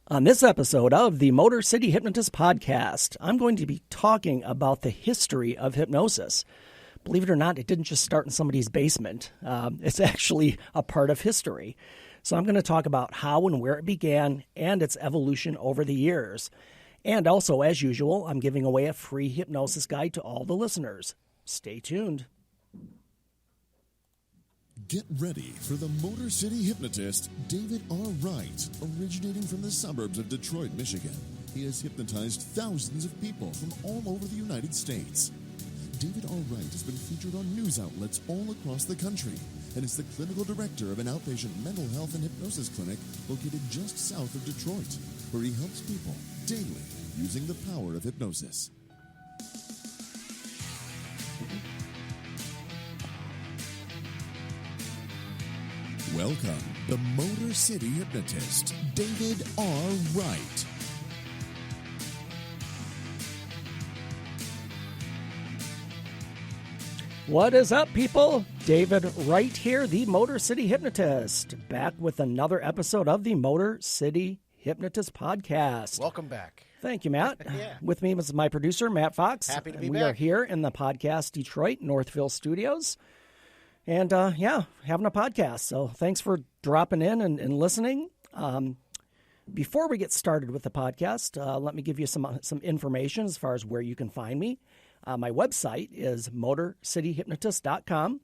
On this episode of the Motor City Hypnotist Podcast, I'm going to be talking about the history of hypnosis. Believe it or not, it didn't just start in somebody's basement. It's actually a part of history. So I'm going to talk about how and where it began and its evolution over the years. And also, as usual, I'm giving away a free hypnosis guide to all the listeners. Stay tuned. Get ready for the Motor City Hypnotist, David R. Wright, originating from the suburbs of Detroit, Michigan. He has hypnotized thousands of people from all over the United States. David R. Wright has been featured on news outlets all across the country and is the clinical director of an outpatient mental health and hypnosis clinic located just south of Detroit, where he helps people daily using the power of hypnosis. Welcome, the Motor City Hypnotist, David R. Wright. What is up, people? David Wright here, the Motor City Hypnotist, back with another episode of the Motor City Hypnotist Podcast. Welcome back. Thank you, Matt. Yeah. With me is my producer, Matt Fox. Happy to be We back. are here in the Podcast Detroit Northville Studios. And, having a podcast. So thanks for dropping in and listening. Before we get started with the podcast, let me give you some information as far as where you can find me. My website is motorcityhypnotist.com.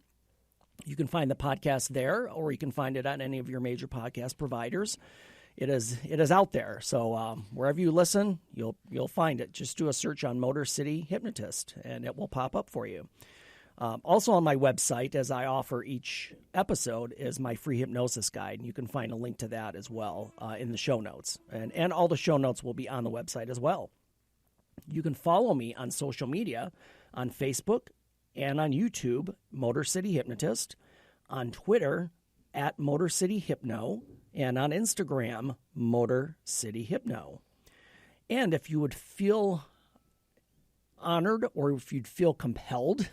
You can find the podcast there, or you can find it on any of your major podcast providers. It is out there. So wherever you listen, you'll find it. Just do a search on Motor City Hypnotist, and it will pop up for you. Also on my website, as I offer each episode, is my free hypnosis guide. You can find a link to that as well in the show notes. And all the show notes will be on the website as well. You can follow me on social media, on Facebook and on YouTube, Motor City Hypnotist, on Twitter, at Motor City Hypno, and on Instagram, Motor City Hypno. And if you would feel honored, or if you'd feel compelled,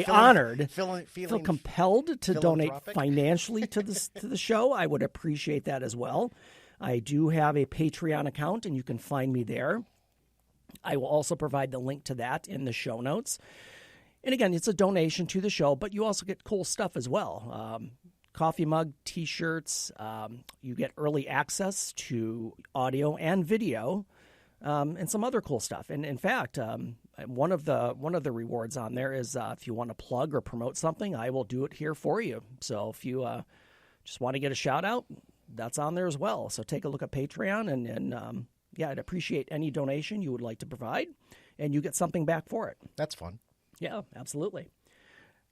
honored, feel compelled to donate financially to the show, I would appreciate that as well. I do have a Patreon account, and you can find me there. I will also provide the link to that in the show notes. And again, it's a donation to the show, but you also get cool stuff as well. Coffee mug, T-shirts. You get early access to audio and video. And some other cool stuff. And in fact, one of the rewards on there is if you want to plug or promote something, I will do it here for you. So if you just want to get a shout out, that's on there as well. So take a look at Patreon, and I'd appreciate any donation you would like to provide, and you get something back for it. That's fun. Yeah, absolutely.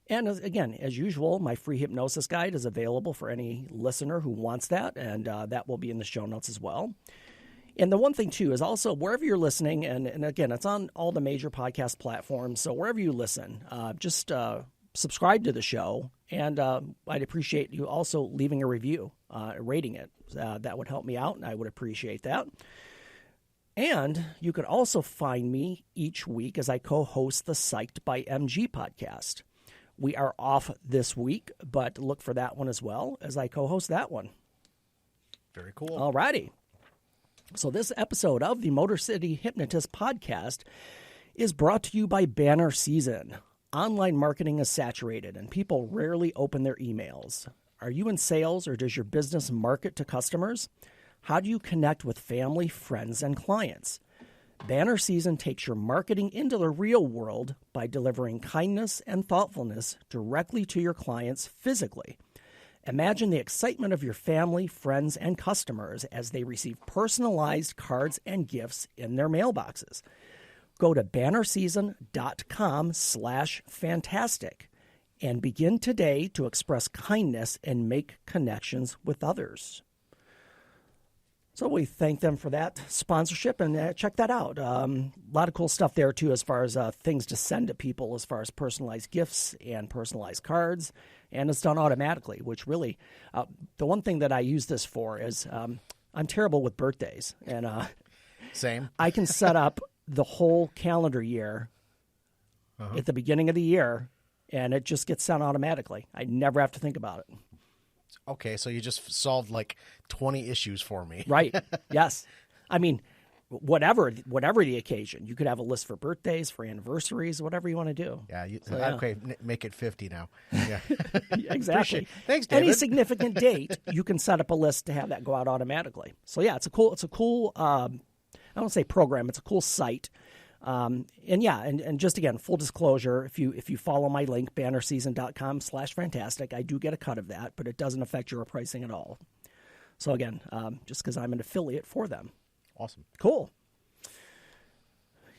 And again, as usual, my free hypnosis guide is available for any listener who wants that, and that will be in the show notes as well. And the one thing, too, is also wherever you're listening, and again, it's on all the major podcast platforms, so wherever you listen, just subscribe to the show, and I'd appreciate you also leaving a review, rating it. That would help me out, and I would appreciate that. And you could also find me each week as I co-host the Psyched by MG podcast. We are off this week, but look for that one as well as I co-host that one. Very cool. All righty. So this episode of the Motor City Hypnotist Podcast is brought to you by Banner Season. Online marketing is saturated, and people rarely open their emails. Are you in sales, or does your business market to customers? How do you connect with family, friends, and clients? Banner Season takes your marketing into the real world by delivering kindness and thoughtfulness directly to your clients physically. Imagine the excitement of your family, friends, and customers as they receive personalized cards and gifts in their mailboxes. Go to bannerseason.com/fantastic and begin today to express kindness and make connections with others. So we thank them for that sponsorship, and check that out. A lot of cool stuff there, too, as far as things to send to people as far as personalized gifts and personalized cards, and it's done automatically, which really, the one thing that I use this for is I'm terrible with birthdays, and Same. I can set up the whole calendar year at the beginning of the year, and it just gets sent automatically. I never have to think about it. Okay, so you just solved like 20 issues for me. Right. Yes. I mean, whatever the occasion. You could have a list for birthdays, for anniversaries, whatever you want to do. Yeah. yeah. Okay, make it 50 now. Yeah. Exactly. Thanks, David. Any significant date, you can set up a list to have that go out automatically. So yeah, it's a cool. I don't say program. It's a cool site. And just again, full disclosure, if you follow my link, bannerseason.com/fantastic, I do get a cut of that, but it doesn't affect your pricing at all. So again, just because I'm an affiliate for them. Awesome. Cool.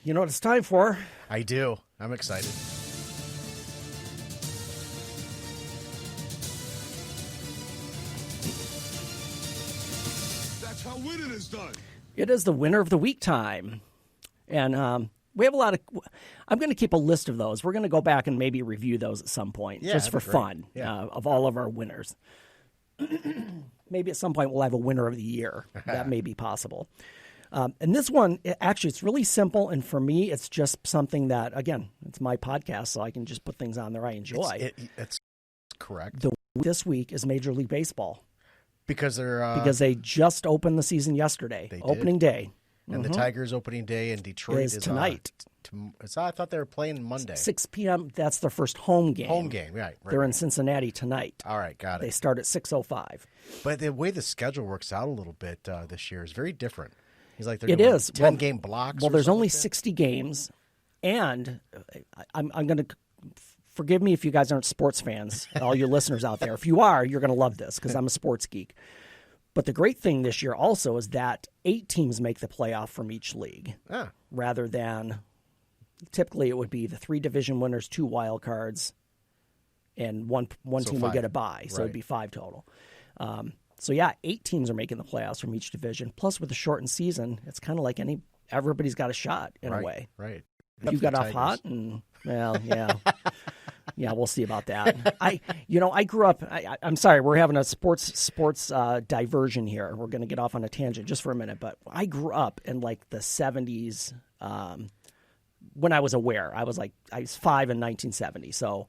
You know what it's time for? I do. I'm excited. That's how winning is done. It is the winner of the week time. And we have a lot of – I'm going to keep a list of those. We're going to go back and maybe review those at some point just for fun of all of our winners. Maybe at some point we'll have a winner of the year. That may be possible. And this one, actually, it's really simple. And for me, it's just something that, again, it's my podcast, so I can just put things on there I enjoy. It's correct. This week is Major League Baseball. Because they're because they just opened the season yesterday. Opening day. And the Tigers' opening day in Detroit is tonight. I thought they were playing Monday. 6 p.m. That's their first home game. Home game, right. They're in Cincinnati tonight. All right, got it. They start at 6:05. But the way the schedule works out a little bit this year is very different. He's like, it is 10-game blocks. Well, there's only 60 games, and I'm going to forgive me if you guys aren't sports fans, all your listeners out there. If you are, you're going to love this because I'm a sports geek. But the great thing this year also is that 8 teams make the playoff from each league, rather than typically it would be the 3 division winners, 2 wild cards, and one team will get a bye. So it'd be 5 total. 8 teams are making the playoffs from each division. Plus, with the shortened season, it's kind of like everybody's got a shot in a way. Right. You got off hot, and yeah, we'll see about that. I grew up. I'm sorry, we're having a sports diversion here. We're going to get off on a tangent just for a minute, but I grew up in like the 70s. When I was aware, I was 5 in 1970, so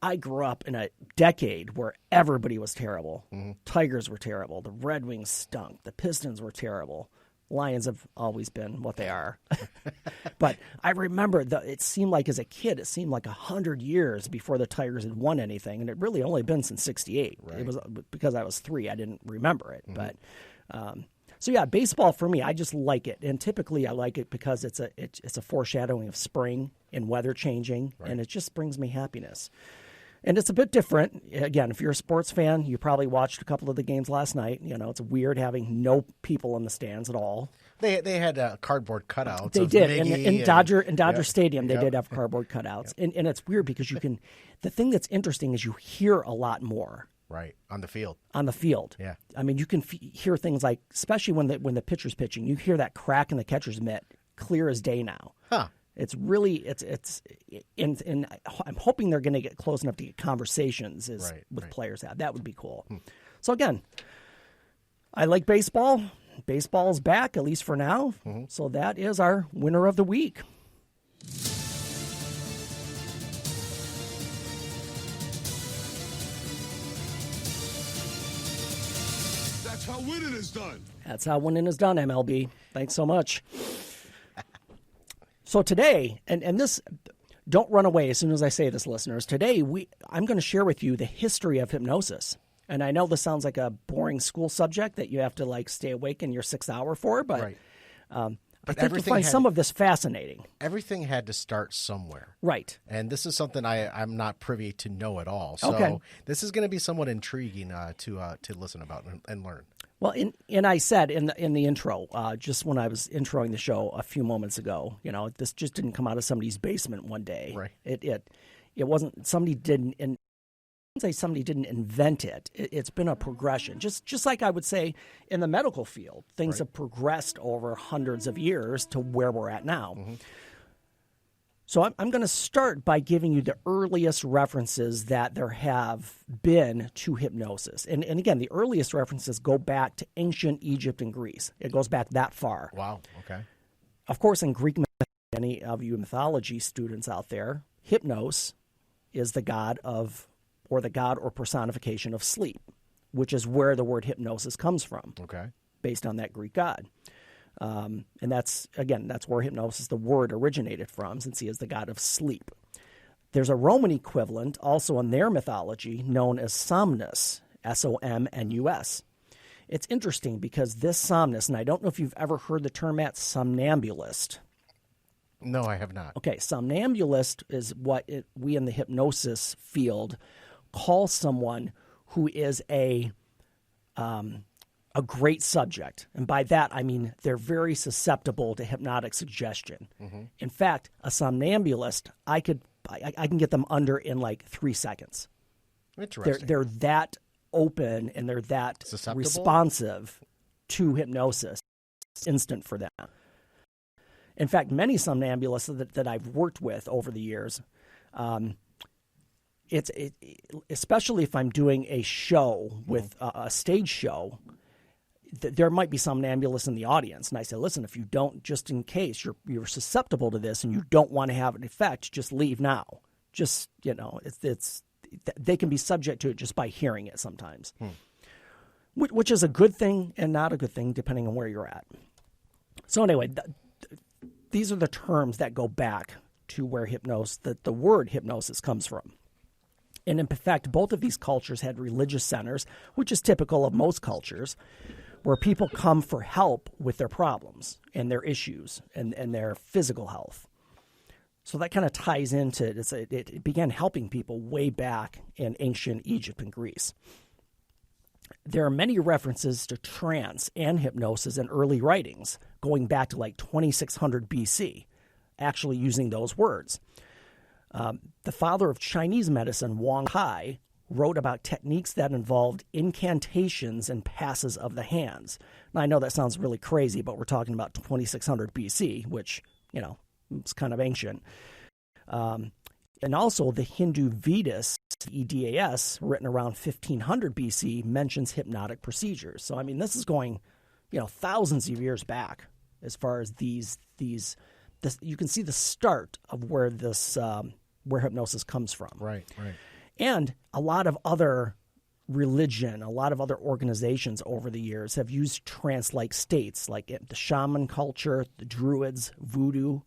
I grew up in a decade where everybody was terrible. Mm-hmm. Tigers were terrible. The Red Wings stunk. The Pistons were terrible. Lions have always been what they are. But I remember it seemed like as a kid, it seemed like 100 years before the Tigers had won anything. And it really only been since 68. Right. It was because I was 3. I didn't remember it. Mm-hmm. But baseball for me, I just like it. And typically I like it because it's a foreshadowing of spring and weather changing. Right. And it just brings me happiness. And it's a bit different. Again, if you're a sports fan, you probably watched a couple of the games last night. You know, it's weird having no people in the stands at all. They had cardboard cutouts. They did. In Dodger Stadium, they did have cardboard cutouts. Yep. And it's weird because the thing that's interesting is you hear a lot more. Right, on the field. Yeah. I mean, you can hear things like, especially when the pitcher's pitching, you hear that crack in the catcher's mitt clear as day now. Huh. It's really and I'm hoping they're going to get close enough to get conversations with players have. That would be cool. So again, I like baseball. Baseball's back, at least for now. Mm-hmm. So that is our winner of the week. That's how winning is done. That's how winning is done, MLB. Thanks so much. So today, and this, don't run away as soon as I say this, listeners. Today, I'm going to share with you the history of hypnosis. And I know this sounds like a boring school subject that you have to stay awake in your 6th hour for, but right. I think you'll find some of this fascinating. Everything had to start somewhere. Right. And this is something I'm not privy to know at all. So this is going to be somewhat intriguing to listen about and learn. Well, and I said in the intro, just when I was introing the show a few moments ago, this just didn't come out of somebody's basement one day. Right. It wasn't, somebody didn't invent it. It's been a progression. Just like I would say in the medical field, things have progressed over hundreds of years to where we're at now. Mm-hmm. So I'm going to start by giving you the earliest references that there have been to hypnosis. And again, the earliest references go back to ancient Egypt and Greece. It goes back that far. Wow, okay. Of course, in Greek mythology, any of you mythology students out there, Hypnos is the god or personification of sleep. which is where the word hypnosis comes from. Okay. Based on that Greek god. And that's where hypnosis, the word, originated from, since he is the god of sleep. There's a Roman equivalent also in their mythology known as Somnus, Somnus. It's interesting because this Somnus, and I don't know if you've ever heard the term somnambulist. No, I have not. Okay, somnambulist is what we in the hypnosis field call someone who is a great subject. And by that, I mean they're very susceptible to hypnotic suggestion. Mm-hmm. In fact, a somnambulist, I can get them under in like 3 seconds. Interesting. They're that open and they're that responsive to hypnosis. It's instant for them. In fact, many somnambulists that I've worked with over the years, especially if I'm doing a show with a stage show, there might be somnambulists in the audience. And I say, listen, if you don't, just in case you're susceptible to this and you don't want to have an effect, just leave now. Just, they can be subject to it just by hearing it sometimes, which is a good thing and not a good thing depending on where you're at. So anyway, these are the terms that go back to where the word hypnosis comes from. And in fact, both of these cultures had religious centers, which is typical of most cultures, where people come for help with their problems and their issues and their physical health. So that kind of ties into it began helping people way back in ancient Egypt and Greece. There are many references to trance and hypnosis in early writings, going back to like 2600 BC, actually using those words. The father of Chinese medicine, Wang Hai, wrote about techniques that involved incantations and passes of the hands. Now, I know that sounds really crazy, but we're talking about 2600 BC, which, it's kind of ancient. And also the Hindu Vedas, EDAS, written around 1500 BC, mentions hypnotic procedures. So, I mean, this is going, thousands of years back as far as these you can see the start of where where hypnosis comes from. Right. And a lot of other religion, a lot of other organizations over the years have used trance-like states, like the shaman culture, the druids, voodoo,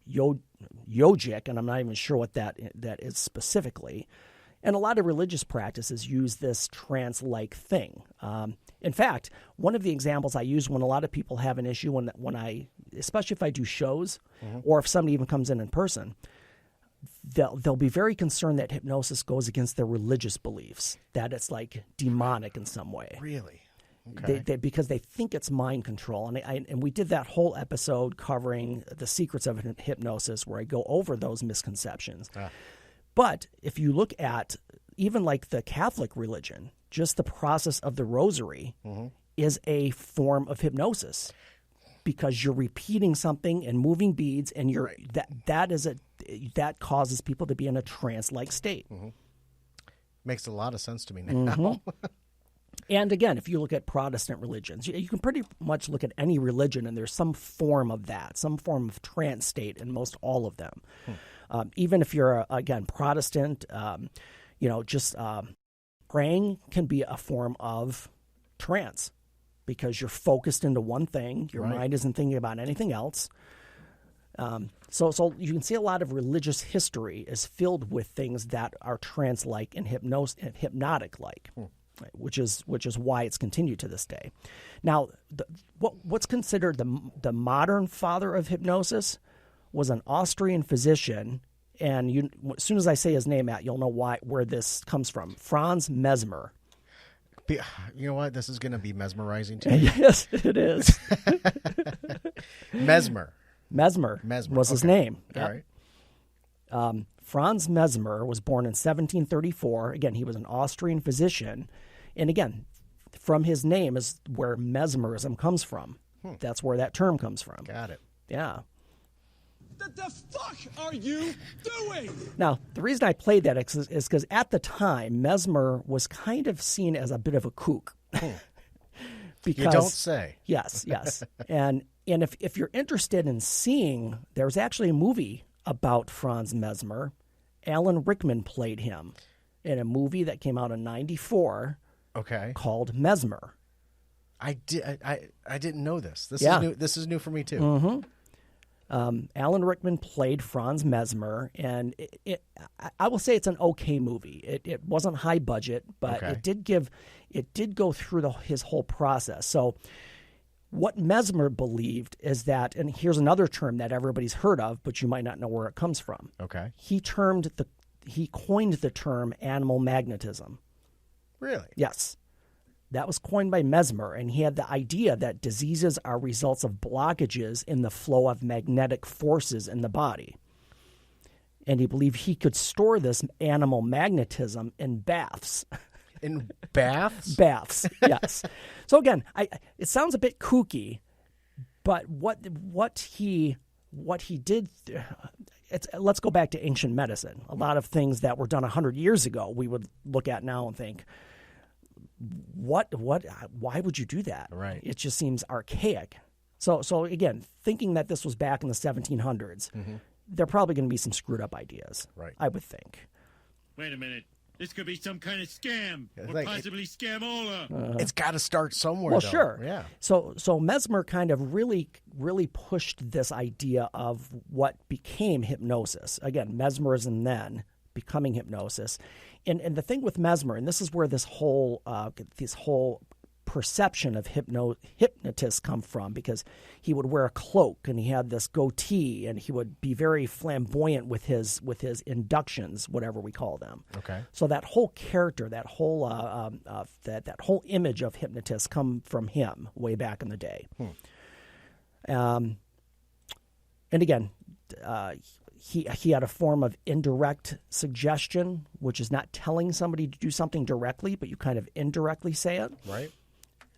yogic, and I'm not even sure what that is specifically. And a lot of religious practices use this trance-like thing. In fact, one of the examples I use when a lot of people have an issue, especially if I do shows, or if somebody even comes in person, they'll be very concerned that hypnosis goes against their religious beliefs, that it's like demonic in some way. Really? Okay. Because they think it's mind control. And we did that whole episode covering the secrets of hypnosis where I go over those misconceptions. But if you look at even like the Catholic religion, just the process of the rosary is a form of hypnosis, because you're repeating something and moving beads, and that causes people to be in a trance-like state. Makes a lot of sense to me now. And again, if you look at Protestant religions, you can pretty much look at any religion, and there's some form of that, some form of trance state in most all of them. Even if you're, again, Protestant, just praying can be a form of trance, because you're focused into one thing. Your mind isn't thinking about anything else. So you can see a lot of religious history is filled with things that are trance-like and hypnotic-like, which is why it's continued to this day. Now, what's considered the modern father of hypnosis was an Austrian physician, and as soon as I say his name, Matt, you'll know where this comes from. Franz Mesmer. You know what? This is going to be mesmerizing to me. Yes, it is. Mesmer was his name. All right. Franz Mesmer was born in 1734. Again, he was an Austrian physician. And again, from his name is where mesmerism comes from. That's where that term comes from. Got it. Yeah. What the fuck are you doing? Now, the reason I played that is because at the time, Mesmer was kind of seen as a bit of a kook. You don't say. Yes. And if you're interested in seeing, there's actually a movie about Franz Mesmer. Alan Rickman played him in a movie that came out in 1994. Okay. called Mesmer. I didn't know this. Yeah. This is new for me too. Alan Rickman played Franz Mesmer, and I will say it's an okay movie. It wasn't high budget, but Okay. it did go through his whole process. So what Mesmer believed is that, and here's another term that everybody's heard of, but you might not know where it comes from. Okay. He coined the term animal magnetism. Really? Yes. That was coined by Mesmer, and he had the idea that diseases are results of blockages in the flow of magnetic forces in the body. And he believed he could store this animal magnetism in baths. In baths? Baths, yes. So again, it sounds a bit kooky, but what he did, let's go back to ancient medicine. A lot of things that were done 100 years ago, we would look at now and think, why would you do that? Right. It just seems archaic. So again, thinking that this was back in the 1700s, there are probably going to be some screwed up ideas. Right. I would think. Wait a minute. This could be some kind of scam, or like possibly scamola. It's got to start somewhere. Well, though. sure. Yeah. So Mesmer kind of really pushed this idea of what became hypnosis. Again, mesmerism then becoming hypnosis. And the thing with Mesmer, and this is where this whole perception of hypnotists come from, because he would wear a cloak and he had this goatee and he would be very flamboyant with his inductions, whatever we call them. Okay. So that whole character, that whole that whole image of hypnotists come from him way back in the day. And again, he had a form of indirect suggestion, which is not telling somebody to do something directly, but you kind of indirectly say it. Right.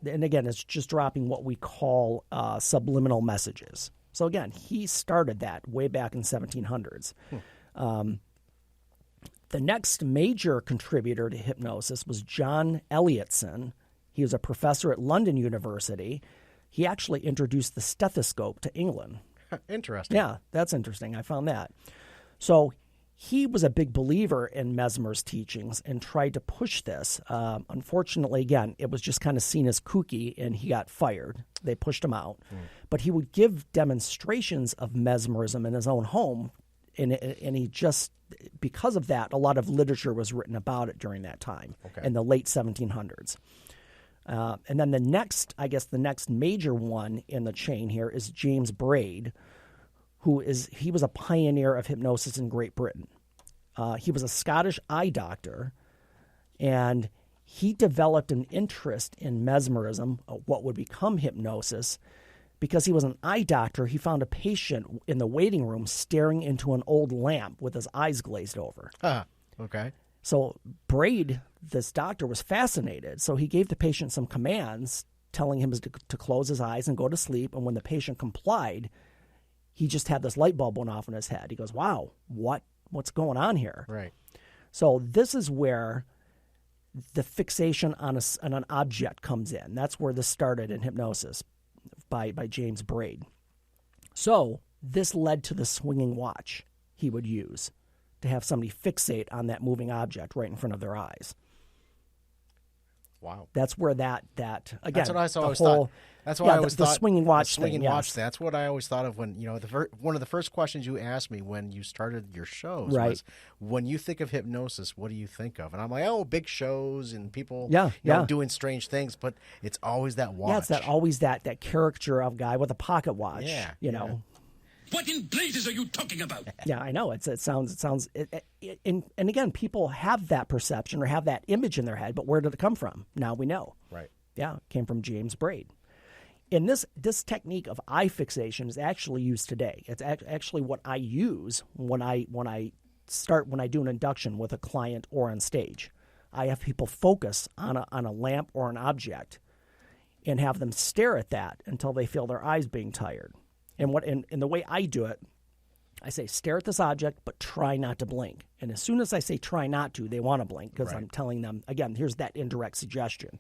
And again, it's just dropping what we call subliminal messages. So again, he started that way back in 1700s. The next major contributor to hypnosis was John Elliottson. He was a professor at London University. He actually introduced the stethoscope to England. Interesting. Yeah, that's interesting. I found that. So he was a big believer in Mesmer's teachings and tried to push this. Unfortunately, again, it was just kind of seen as kooky, and he got fired. They pushed him out. But he would give demonstrations of mesmerism in his own home, and he just, because of that, a lot of literature was written about it during that time in the late 1700s. And then the next major one in the chain here is James Braid, he was a pioneer of hypnosis in Great Britain. He was a Scottish eye doctor, and he developed an interest in mesmerism, what would become hypnosis, because he was an eye doctor. He found a patient in the waiting room staring into an old lamp with his eyes glazed over. Okay. So Braid, this doctor, was fascinated. So he gave the patient some commands, telling him to close his eyes and go to sleep. And when the patient complied, he just had this light bulb went off in his head. He goes, wow, what's going on here? Right. So this is where the fixation on an object comes in. That's where this started in hypnosis by James Braid. So this led to the swinging watch he would use to have somebody fixate on that moving object right in front of their eyes. Wow. That's where that again. That's what I always whole, thought. That's what I always the thought. swinging watch the swinging thing. watch. Yes. That's what I always thought of when one of the first questions you asked me when you started your shows Right. was, when you think of hypnosis, what do you think of? And I'm like, oh, big shows and people, doing strange things. But it's always that watch. Yeah, it's always that caricature of guy with a pocket watch. Yeah, you know. What in blazes are you talking about? Yeah, I know. It sounds. And again, people have that perception or have that image in their head, but where did it come from? Now we know. Right. Yeah, it came from James Braid. And this technique of eye fixation is actually used today. It's actually what I use when I do an induction with a client or on stage. I have people focus on a lamp or an object, and have them stare at that until they feel their eyes being tired. And the way I do it, I say stare at this object, but try not to blink. And as soon as I say try not to, they want to blink because I'm telling them, again, here's that indirect suggestion.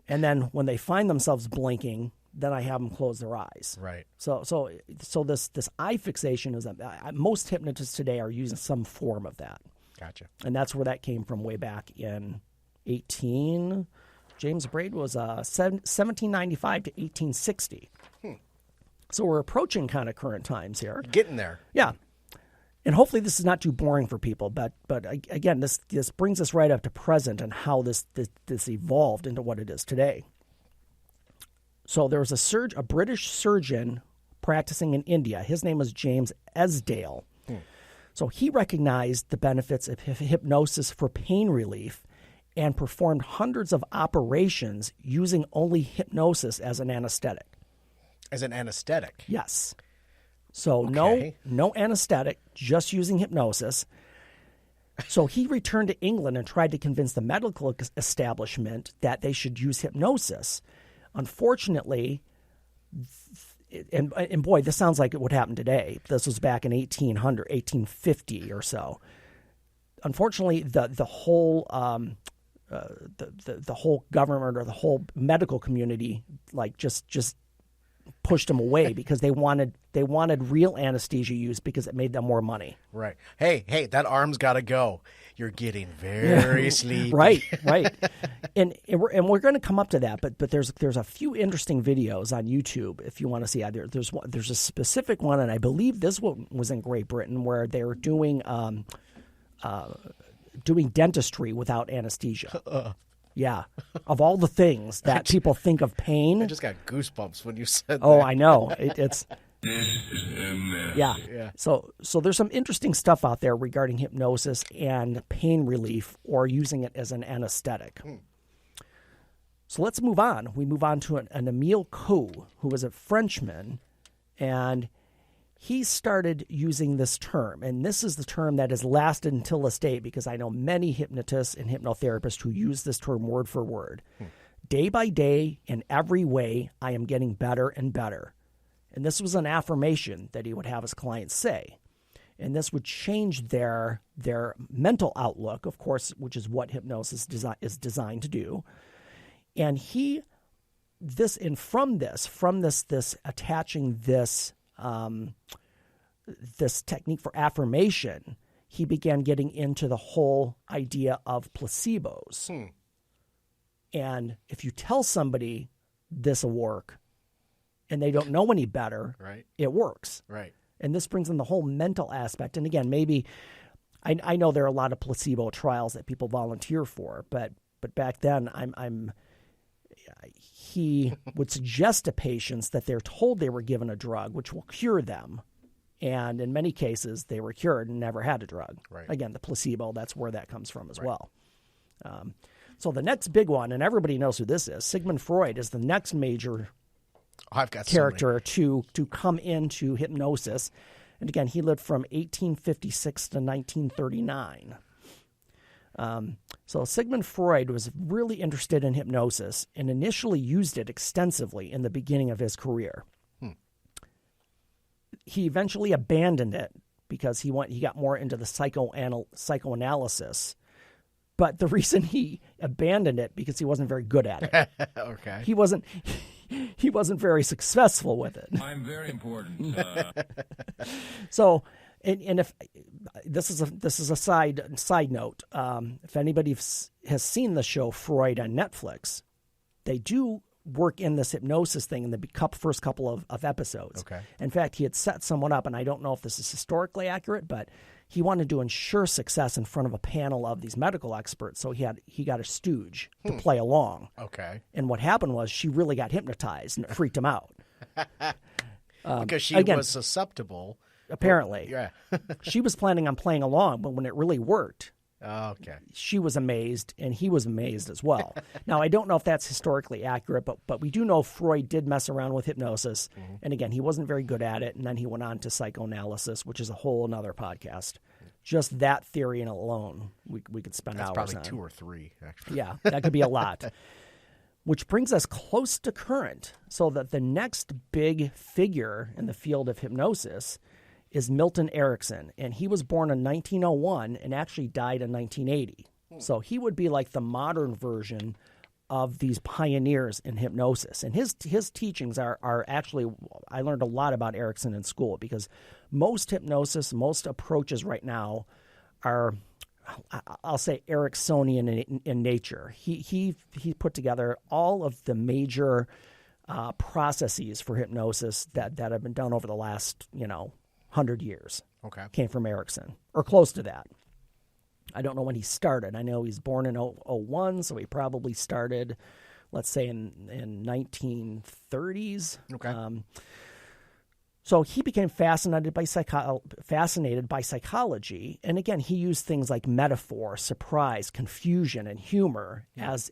And then when they find themselves blinking, then I have them close their eyes. Right. So this eye fixation is most hypnotists today are using some form of that. Gotcha. And that's where that came from way back in James Braid was 1795 to 1860. So we're approaching kind of current times here. Getting there. Yeah. And hopefully this is not too boring for people, but again, this brings us right up to present and how this evolved into what it is today. So there was a British surgeon practicing in India. His name was James Esdale. So he recognized the benefits of hypnosis for pain relief and performed hundreds of operations using only hypnosis as an anesthetic. As an anesthetic? Yes. So okay. no anesthetic, just using hypnosis. So he returned to England and tried to convince the medical establishment that they should use hypnosis. Unfortunately, and boy, this sounds like it would happen today. This was back in 1850 or so. Unfortunately, the whole the whole government or the whole medical community just pushed them away because they wanted real anesthesia used because it made them more money. Right. Hey, that arm's got to go. You're getting very sleepy. Right. And we're going to come up to that, but there's a few interesting videos on YouTube if you want to see either. There's a specific one, and I believe this one was in Great Britain where they were doing dentistry without anesthesia. Yeah. Of all the things that people think of pain. I just got goosebumps when you said that. Oh, I know. It's yeah. So there's some interesting stuff out there regarding hypnosis and pain relief or using it as an anesthetic. So let's move on. We move on to an Emile Coe, who was a Frenchman, and he started using this term. And this is the term that has lasted until this day because I know many hypnotists and hypnotherapists who use this term word for word. Day by day, in every way, I am getting better and better. And this was an affirmation that he would have his clients say. And this would change their mental outlook, of course, which is what hypnosis is designed to do. And from this attaching this technique for affirmation, he began getting into the whole idea of placebos. And if you tell somebody this will work and they don't know any better, right, it works. Right. And this brings in the whole mental aspect. And again, maybe I know there are a lot of placebo trials that people volunteer for, but back then he would suggest to patients that they're told they were given a drug which will cure them. And in many cases, they were cured and never had a drug. Right. Again, the placebo, that's where that comes from as well. So the next big one, and everybody knows who this is, Sigmund Freud is the next major character to come into hypnosis. And again, he lived from 1856 to 1939. So Sigmund Freud was really interested in hypnosis and initially used it extensively in the beginning of his career. He eventually abandoned it because he got more into the psychoanalysis. But the reason he abandoned it because he wasn't very good at it. Okay. He wasn't very successful with it. I'm very important. So, and if this is a side note, if anybody has seen the show Freud on Netflix, they do work in this hypnosis thing in the first couple of episodes. Okay. In fact, he had set someone up, and I don't know if this is historically accurate, but he wanted to ensure success in front of a panel of these medical experts. So he got a stooge to play along. Okay. And what happened was she really got hypnotized and it freaked him out. Because she was susceptible. Apparently. Yeah. She was planning on playing along, but when it really worked, okay, she was amazed and he was amazed as well. Now, I don't know if that's historically accurate, but we do know Freud did mess around with hypnosis. Mm-hmm. And again, he wasn't very good at it. And then he went on to psychoanalysis, which is a whole another podcast. Just that theory in alone, we could spend hours on. That's probably 2 or 3, actually. Yeah, that could be a lot. Which brings us close to current. So that the next big figure in the field of hypnosis is Milton Erickson, and he was born in 1901 and actually died in 1980. So he would be like the modern version of these pioneers in hypnosis. And his teachings are actually, I learned a lot about Erickson in school because most hypnosis, most approaches right now are I'll say Ericksonian in nature. He put together all of the major processes for hypnosis that have been done over the last 100 years. Okay, came from Erickson or close to that. I don't know when he started. I know he's born in 01, so he probably started, let's say, in 1930s. Okay. So he became fascinated by psychology, and again, he used things like metaphor, surprise, confusion, and humor as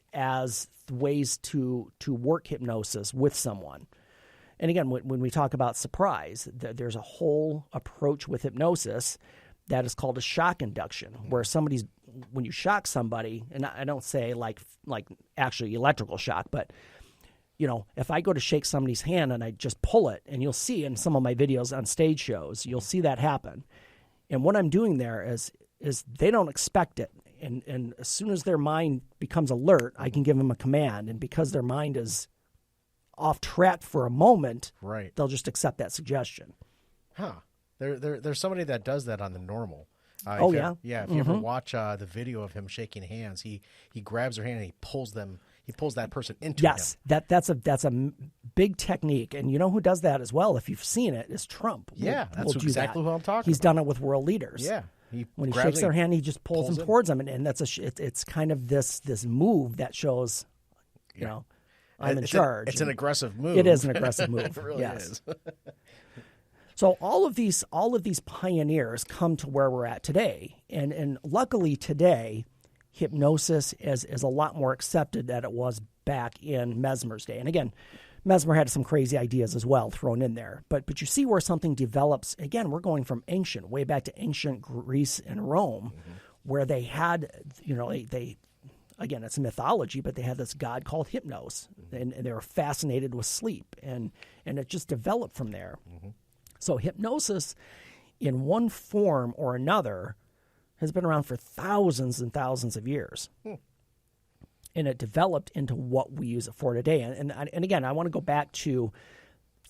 ways to work hypnosis with someone. And again, when we talk about surprise, there's a whole approach with hypnosis that is called a shock induction, where when you shock somebody, and I don't say like actually electrical shock, but if I go to shake somebody's hand and I just pull it, and you'll see in some of my videos on stage shows, you'll see that happen. And what I'm doing there is they don't expect it. And as soon as their mind becomes alert, I can give them a command. And because their mind is off track for a moment, right, they'll just accept that suggestion. Huh. There's somebody that does that on the normal. Yeah? Yeah, if you ever watch the video of him shaking hands, he grabs their hand and he pulls that person into him. Yes, that's a big technique. And you know who does that as well, if you've seen it, is Trump. Yeah, that's exactly who I'm talking about. He's done it with world leaders. Yeah. When he shakes their hand, he just pulls them towards them. And that's it's kind of this move that shows, I'm in charge. It's an aggressive move. It is an aggressive move. It really is. So all of these pioneers come to where we're at today, and luckily today, hypnosis is a lot more accepted than it was back in Mesmer's day. And again, Mesmer had some crazy ideas as well thrown in there, but you see where something develops. Again, we're going from way back to ancient Greece and Rome, where they had they again, it's mythology, but they had this god called Hypnos, and they were fascinated with sleep, and it just developed from there. So hypnosis, in one form or another, has been around for thousands and thousands of years. And it developed into what we use it for today. And again, I want to go back to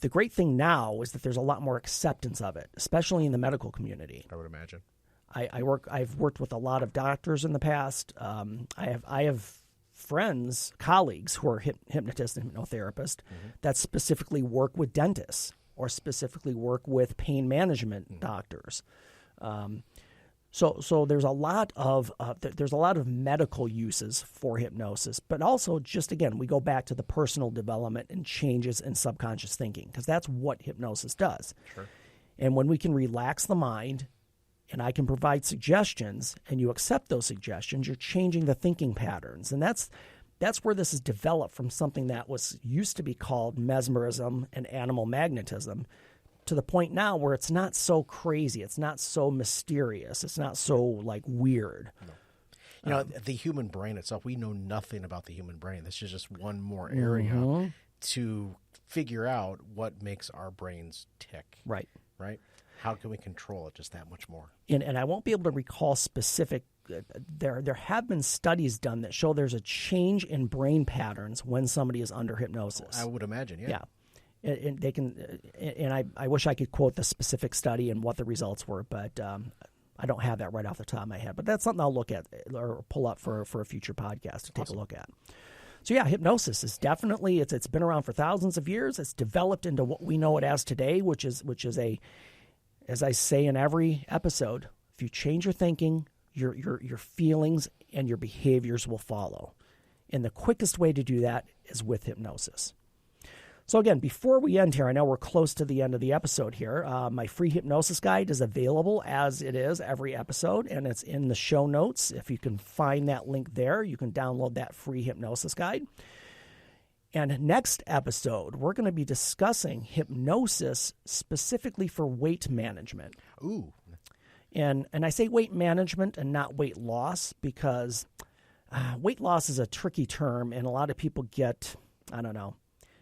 the great thing now is that there's a lot more acceptance of it, especially in the medical community. I would imagine. I've worked with a lot of doctors in the past. I have friends, colleagues who are hypnotists and hypnotherapists that specifically work with dentists or specifically work with pain management doctors. So there's a lot of medical uses for hypnosis, but also just again we go back to the personal development and changes in subconscious thinking, because that's what hypnosis does. Sure. And when we can relax the mind, and I can provide suggestions, and you accept those suggestions, you're changing the thinking patterns, and that's where this is developed from something that was used to be called mesmerism and animal magnetism, to the point now where it's not so crazy, it's not so mysterious, it's not so like weird. No. The human brain itself, we know nothing about the human brain. This is just one more area to figure out what makes our brains tick. Right. How can we control it just that much more? And I won't be able to recall specific. There have been studies done that show there's a change in brain patterns when somebody is under hypnosis. I would imagine, yeah. Yeah. And they can, and I wish I could quote the specific study and what the results were, but I don't have that right off the top of my head. But that's something I'll look at or pull up for a future podcast to take a look at. So yeah, hypnosis is definitely it's been around for thousands of years. It's developed into what we know it as today, which is a, as I say in every episode, if you change your thinking, your feelings and your behaviors will follow. And the quickest way to do that is with hypnosis. So again, before we end here, I know we're close to the end of the episode here. My free hypnosis guide is available as it is every episode, and it's in the show notes. If you can find that link there, you can download that free hypnosis guide. And next episode, we're going to be discussing hypnosis specifically for weight management. Ooh. And I say weight management and not weight loss because weight loss is a tricky term, and a lot of people get, I don't know.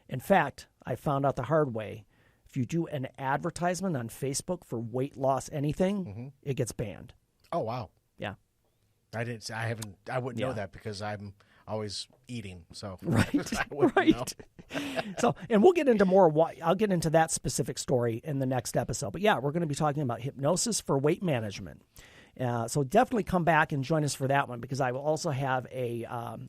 In fact, I found out the hard way. If you do an advertisement on Facebook for weight loss anything, it gets banned. Oh, wow. Yeah. I wouldn't know that because I'm always eating. So right. Know. So, and we'll get into more. I'll get into that specific story in the next episode. But yeah, we're going to be talking about hypnosis for weight management. So definitely come back and join us for that one, because I will also have I'm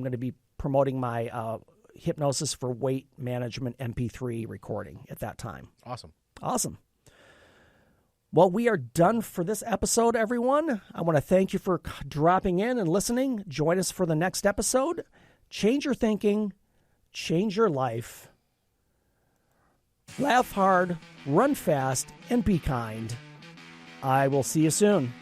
going to be promoting my Hypnosis for Weight Management MP3 recording at that time. Awesome. Well, we are done for this episode, everyone. I want to thank you for dropping in and listening. Join us for the next episode. Change your thinking, change your life. Laugh hard, run fast, and be kind. I will see you soon.